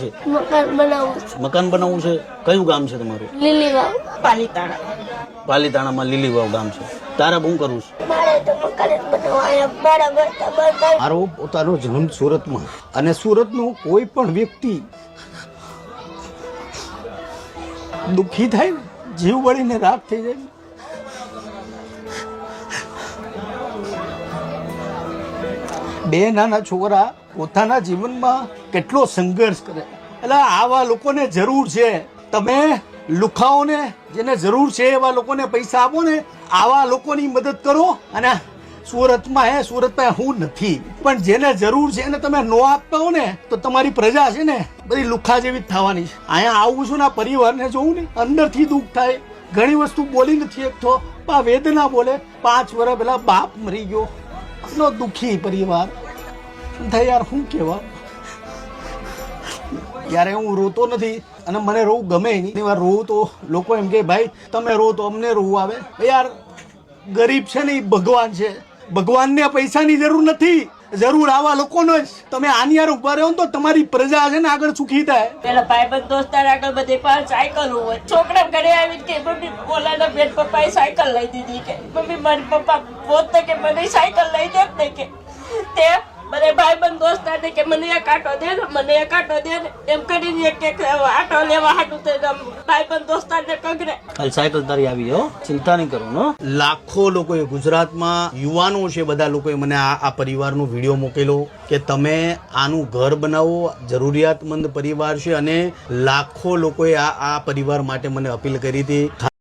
છે? મકાન બનાવવું છે. મકાન બનાવવું છે. કયું ગામ છે તમારું? લીલીવાવ. પાલીતાણામાં લીલીવાવ ગામ છે. તારે શું કરવું છે? મારે તો મકાન જ બનાવવા. મારા બનતા મારો પોતાનો જન્મ સુરતમાં, અને સુરતનું કોઈ પણ વ્યક્તિ દુઃખી થાય ને, જીવ બળીને રાખ થઈ જાય. બે નાના છોકરા પોતાના જીવનમાં કેટલો સંઘર્ષ કરે. એટલે આવા લોકોને જરૂર છે. તમે લુખાઓને જેને જરૂર છે એવા લોકોને પૈસા આપો ને, આવા લોકોની મદદ કરો. અને સુરતમાં હું નથી, પણ જેને જરૂર છે એને તમે નો આપતા હો ને, તો તમારી પ્રજા છે ને બધી લુખા જેવી જ થવાની છે. અહીંયા આવું છું ને, પરિવારને જોઉં ને, અંદરથી દુઃખ થાય. ઘણી વસ્તુ બોલી નથી શકતો, આ વેદના બોલે. 5 વર્ષ પહેલા બાપ મરી ગયો, એટલો દુઃખી પરિવાર થાય યાર. શું કહેવા યારે હું રોતો નથી, અને મને રોવું ગમે નહીં. વાર રોવું તો લોકો એમ કે ભાઈ તમે રો તો અમને રોવું આવે. યાર ગરીબ છે ને એ ભગવાન છે. ભગવાનને પૈસાની જરૂર નથી, જરૂર આવા લોકોનો જ. તમે આની યાર ઉભા રહો ને તો તમારી પ્રજા છે ને આગળ સુખી થાય. પેલા ભાઈબંધ દોસ્તાર આગળ બધે પાસે સાયકલ હોય. છોકરા ઘરે આવી કે મમ્મી ઓલાના બેન પપ્પાએ સાયકલ લઈ દીધી, કે મમ્મી મારી પપ્પા પોતે કે મને સાયકલ લઈ દે ને, કે તે બધે ભાઈબંધ દોસ્તાર ને કે મને એક આટો દે ને, મને એક આટો દે ને, એમ કરીને એક આટો લેવા હાટું તો ભાઈબંધ દોસ્તાર ને કગરે. હાલ સાયકલ તારી આવી હો, ચિંતા નહીં કરો. લાખો લોકોએ, ગુજરાતમાં યુવાનો છે, બધા લોકોએ મને આ પરિવારનો વિડીયો મોકલેલો કે તમે આનું ઘર બનાવો. જરૂરિયાતમંદ પરિવાર છે, અને લાખો લોકોએ આ પરિવાર માટે મને અપીલ કરી હતી.